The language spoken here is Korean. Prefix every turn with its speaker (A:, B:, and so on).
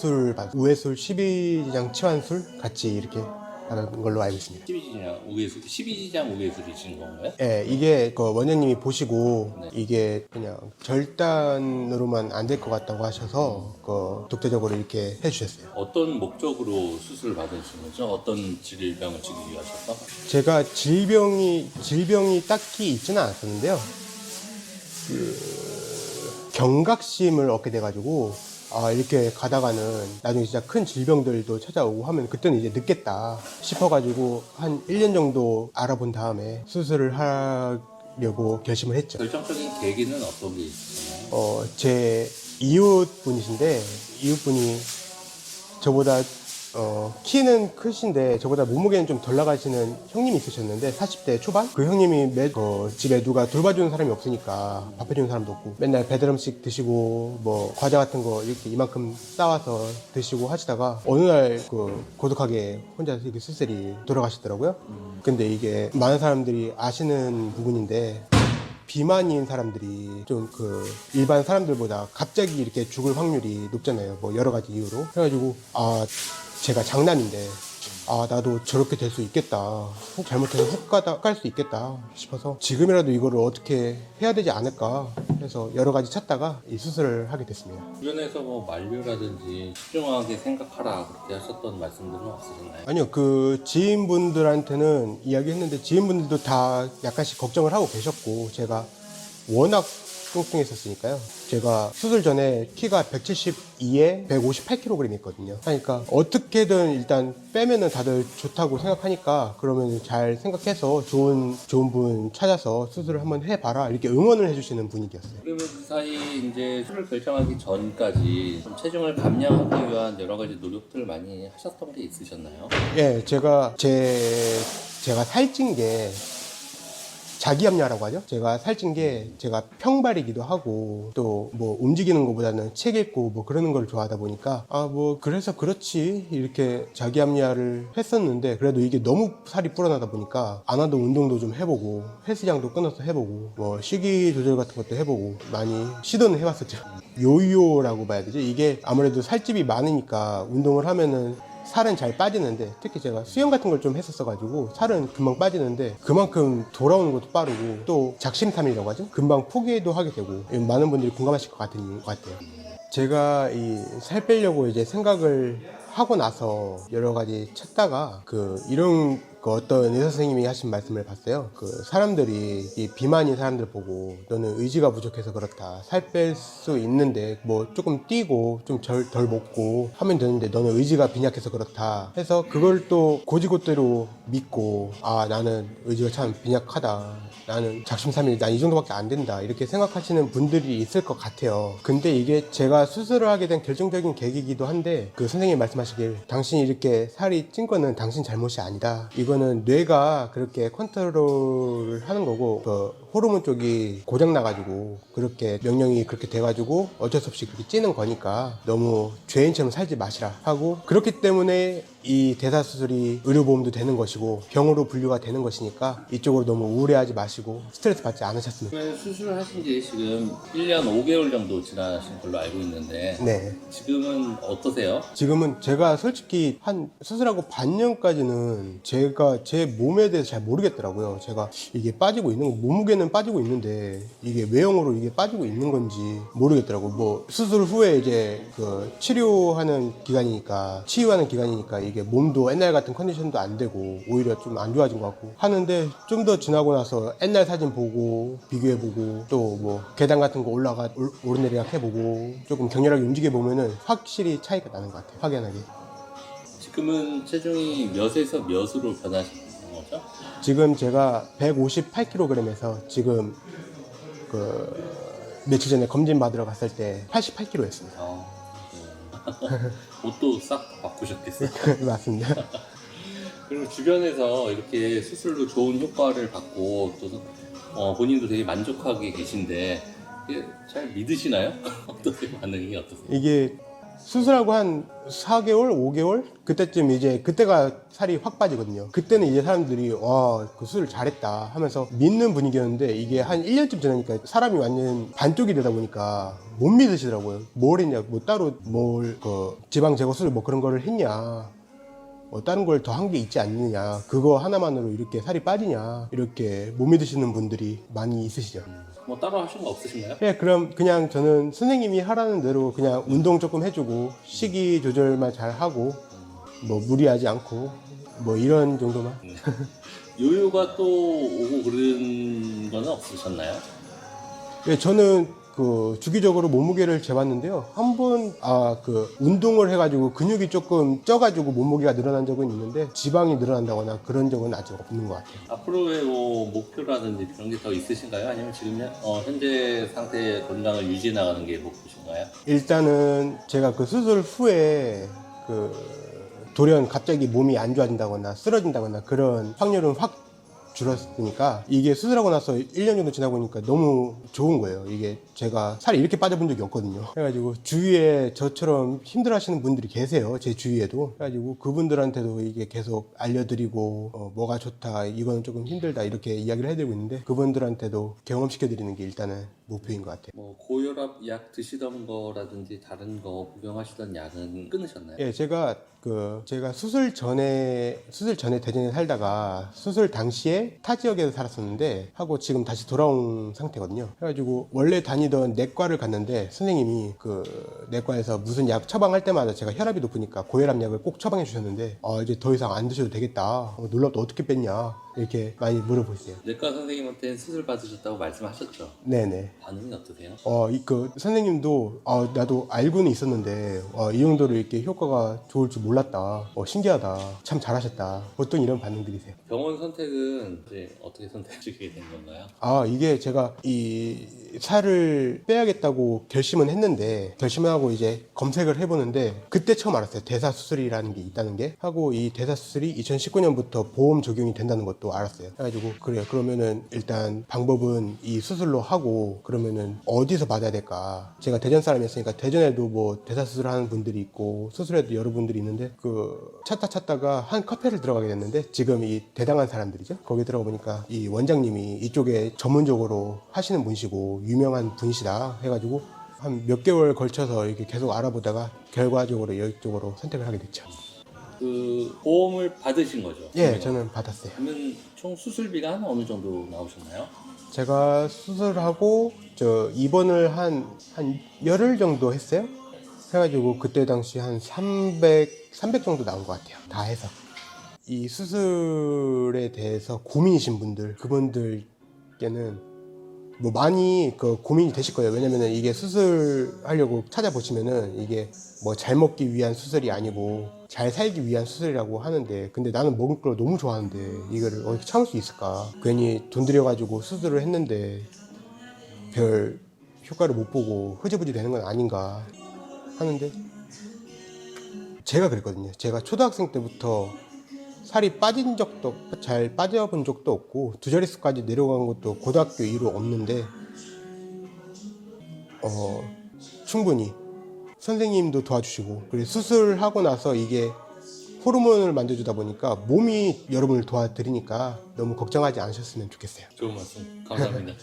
A: 우회술 12지장 치환술 같이 이렇게 하는 걸로 알고 있습니다.
B: 12지장 우회술, 12지장 우회술이신 건가요?
A: 예, 이게 그 원장님이 보시고
B: 네.
A: 이게 그냥 절단으로만 안 될 것 같다고 하셔서 그 독자적으로 이렇게 해주셨어요.
B: 어떤 목적으로 수술을 받으신 거죠? 어떤 질병을 치기 위하셔서?
A: 제가 질병이 딱히 있지는 않았었는데요. 경각심을 얻게 돼가지고 이렇게 가다가는 나중에 진짜 큰 질병들도 찾아오고 하면 그때는 이제 늦겠다 싶어가지고 한 1년 정도 알아본 다음에 수술을 하려고 결심을 했죠.
B: 결정적인 계기는 어떤 게 있으셨나요?
A: 제 이웃분이신데 이웃분이 저보다 키는 크신데 저보다 몸무게는 좀 덜 나가시는 형님이 있으셨는데 40대 초반? 그 형님이 집에 누가 돌봐주는 사람이 없으니까 밥 해주는 사람도 없고 맨날 배달 음식 드시고 뭐 과자 같은 거 이렇게 이만큼 싸와서 드시고 하시다가 어느 날 고독하게 혼자 이렇게 쓸쓸히 돌아가시더라고요. 근데 이게 많은 사람들이 아시는 부분인데 비만인 사람들이 좀 일반 사람들보다 갑자기 이렇게 죽을 확률이 높잖아요. 뭐 여러 가지 이유로. 그래가지고 제가 장남인데 나도 저렇게 될 수 있겠다. 혹 잘못해서 훅 깔 수 있겠다 싶어서 지금이라도 이거를 어떻게 해야 되지 않을까 해서 여러 가지 찾다가 이 수술을 하게 됐습니다.
B: 주변에서 뭐 만류라든지 신중하게 생각하라 그렇게 하셨던 말씀들은 없으셨나요?
A: 아니요, 지인분들한테는 이야기했는데 지인분들도 다 약간씩 걱정을 하고 계셨고 제가 워낙 뚱뚱했었으니까요. 제가 수술 전에 키가 172에 158kg 있거든요. 그러니까 어떻게든 일단 빼면은 다들 좋다고 생각하니까 그러면 잘 생각해서 좋은 분 찾아서 수술을 한번 해봐라 이렇게 응원을 해주시는 분위기였어요.
B: 그러면 그 사이 이제 수술 결정하기 전까지 좀 체중을 감량하기 위한 여러 가지 노력들을 많이 하셨던 게 있으셨나요?
A: 예, 제가 살찐 게 자기압류라고 하죠. 제가 살찐 게 제가 평발이기도 하고 또 뭐 움직이는 것보다는 책 읽고 뭐 그러는 걸 좋아하다 보니까 뭐 그래서 그렇지 이렇게 자기압류를 했었는데 그래도 이게 너무 살이 불어나다 보니까 안 하던 운동도 좀 해보고 헬스장도 끊어서 해보고 뭐 식이 조절 같은 것도 해보고 많이 시도는 해봤었죠. 요요라고 봐야 되지. 이게 아무래도 살집이 많으니까 운동을 하면은 살은 잘 빠지는데 특히 제가 수영 같은 걸 좀 했었어가지고 살은 금방 빠지는데 그만큼 돌아오는 것도 빠르고 또 작심삼일이라고 하죠. 금방 포기도 하게 되고 많은 분들이 공감하실 것 같아요. 제가 이 살 빼려고 이제 생각을 하고 나서 여러 가지 찾다가 이런 어떤 의사 선생님이 하신 말씀을 봤어요. 사람들이 이 비만인 사람들 보고 너는 의지가 부족해서 그렇다. 살 뺄 수 있는데 뭐 조금 뛰고 좀 덜 먹고 하면 되는데 너는 의지가 빈약해서 그렇다. 해서 그걸 또 고지고대로 믿고 나는 의지가 참 빈약하다. 나는 작심삼일 난 이 정도밖에 안 된다 이렇게 생각하시는 분들이 있을 것 같아요. 근데 이게 제가 수술을 하게 된 결정적인 계기이기도 한데 선생님이 말씀하시길 당신이 이렇게 살이 찐 거는 당신 잘못이 아니다. 이거는 뇌가 그렇게 컨트롤을 하는 거고 호르몬 쪽이 고장 나가지고 그렇게 명령이 그렇게 돼가지고 어쩔 수 없이 그렇게 찌는 거니까 너무 죄인처럼 살지 마시라 하고 그렇기 때문에 이 대사수술이 의료보험도 되는 것이고 병으로 분류가 되는 것이니까 이쪽으로 너무 우울해하지 마시고 스트레스 받지 않으셨으면
B: 그러면 수술을 하신 지 지금 1년 5개월 정도 지나신 걸로 알고 있는데
A: 네.
B: 지금은 어떠세요?
A: 지금은 제가 솔직히 한 수술하고 반년까지는 제가 제 몸에 대해서 잘 모르겠더라고요. 제가 이게 빠지고 있는 거, 몸무게는 빠지고 있는데 이게 외형으로 이게 빠지고 있는 건지 모르겠더라고요. 뭐 수술 후에 이제 치유하는 기간이니까 이게 몸도 옛날 같은 컨디션도 안 되고 오히려 좀 안 좋아진 것 같고 하는데 좀 더 지나고 나서 옛날 사진 보고 비교해보고 또 뭐 계단 같은 거 오르내리락 해보고 조금 격렬하게 움직여보면은 확실히 차이가 나는 것 같아요. 확연하게.
B: 지금은 체중이 몇에서 몇으로 변하신 거죠?
A: 지금 제가 158kg에서 지금 며칠 전에 검진 받으러 갔을 때 88kg였습니다.
B: 옷도 싹 바꾸셨겠어요?
A: 맞습니다.
B: 그리고 주변에서 이렇게 수술로 좋은 효과를 받고 또 본인도 되게 만족하게 계신데 이게 잘 믿으시나요? 어떠세요? 반응이 어떠세요?
A: 이게 수술하고 한 4개월, 5개월? 그때쯤 이제 그때가 살이 확 빠지거든요. 그때는 이제 사람들이 와, 그 수술 잘했다 하면서 믿는 분위기였는데 이게 한 1년쯤 지나니까 사람이 완전 반쪽이 되다 보니까 못 믿으시더라고요. 뭘 했냐, 뭐 따로 지방 제거 수술 뭐 그런 거를 했냐. 다른 걸 더 한 게 있지 않느냐, 그거 하나만으로 이렇게 살이 빠지냐, 이렇게 못 믿으시는 분들이 많이 있으시죠.
B: 뭐 따로 하신 거 없으신가요?
A: 예, 그럼 그냥 저는 선생님이 하라는 대로 그냥 운동 조금 해주고 식이 조절만 잘 하고 뭐 무리하지 않고 뭐 이런 정도만.
B: 요요가 또 오고 그런 거는 없으셨나요?
A: 예, 저는 주기적으로 몸무게를 재봤는데요. 한 번 운동을 해가지고 근육이 조금 쪄가지고 몸무게가 늘어난 적은 있는데 지방이 늘어난다거나 그런 적은 아직 없는 것 같아요.
B: 앞으로의 뭐 목표라든지 그런 게 더 있으신가요? 아니면 지금 현재 상태의 건강을 유지해 나가는 게 목표신가요?
A: 일단은 제가 그 수술 후에 돌연 갑자기 몸이 안 좋아진다거나 쓰러진다거나 그런 확률은 확 줄었으니까 이게 수술하고 나서 1년 정도 지나고 보니까 너무 좋은 거예요. 이게 제가 살이 이렇게 빠져본 적이 없거든요. 그래가지고 주위에 저처럼 힘들어 하시는 분들이 계세요. 제 주위에도. 그래가지고 그분들한테도 이게 계속 알려드리고 뭐가 좋다, 이거는 조금 힘들다 이렇게 이야기를 해드리고 있는데 그분들한테도 경험시켜드리는 게 일단은 목표인 것 같아요.
B: 뭐 고혈압 약 드시던 거라든지 다른 거 복용하시던 약은 끊으셨나요?
A: 예, 제가 수술 전에 대전에 살다가 수술 당시에 타 지역에서 살았었는데 하고 지금 다시 돌아온 상태거든요. 그래가지고 원래 다니던 내과를 갔는데 선생님이 내과에서 무슨 약 처방할 때마다 제가 혈압이 높으니까 고혈압 약을 꼭 처방해 주셨는데 이제 더 이상 안 드셔도 되겠다. 놀랍다, 어떻게 뺐냐 이렇게 많이 물어보세요.
B: 내과 선생님한테 수술 받으셨다고 말씀하셨죠?
A: 네네.
B: 반응이 어떠세요?
A: 선생님도 나도 알고는 있었는데 이 정도로 이렇게 효과가 좋을 줄 몰랐다. 신기하다. 참 잘하셨다. 보통 이런 반응들이세요.
B: 병원 선택은 이제 어떻게 선택하시게 된 건가요?
A: 이게 제가 이 살을 빼야겠다고 결심은 했는데 결심을 하고 이제 검색을 해보는데 그때 처음 알았어요. 대사수술이라는 게 있다는 게. 하고 이 대사수술이 2019년부터 보험 적용이 된다는 것도 알았어요. 그래가지고 그래요. 그러면은 일단 방법은 이 수술로 하고 그러면은 어디서 받아야 될까? 제가 대전 사람이었으니까 대전에도 뭐 대사수술 하는 분들이 있고 수술에도 여러 분들이 있는데 찾다가 한 카페를 들어가게 됐는데 지금 이 대당한 사람들이죠. 거기 들어가 보니까 이 원장님이 이쪽에 전문적으로 하시는 분이시고 유명한 분이시다 해가지고 한 몇 개월 걸쳐서 이렇게 계속 알아보다가 결과적으로 이쪽으로 선택을 하게 됐죠.
B: 보험을 받으신 거죠?
A: 예, 저는 받았어요.
B: 그러면 총 수술비가 한 어느 정도 나오셨나요?
A: 제가 수술하고 입원을 한 열흘 정도 했어요. 해가지고 그때 당시 한 300 정도 나온 것 같아요. 다 해서. 이 수술에 대해서 고민이신 분들, 그분들께는 뭐 많이 고민이 되실 거예요. 왜냐면은 이게 수술하려고 찾아보시면은 이게 뭐 잘 먹기 위한 수술이 아니고 잘 살기 위한 수술이라고 하는데, 근데 나는 먹을 걸 너무 좋아하는데 이거를 어떻게 참을 수 있을까? 괜히 돈 들여가지고 수술을 했는데 별 효과를 못 보고 흐지부지 되는 건 아닌가 하는데, 제가 그랬거든요. 제가 초등학생 때부터 살이 빠진 적도, 잘 빠져본 적도 없고 두 자릿수까지 내려간 것도 고등학교 이후 없는데 충분히 선생님도 도와주시고, 그리고 수술하고 나서 이게 호르몬을 만들어주다 보니까 몸이 여러분을 도와드리니까 너무 걱정하지 않으셨으면 좋겠어요.
B: 좋은 말씀 감사합니다.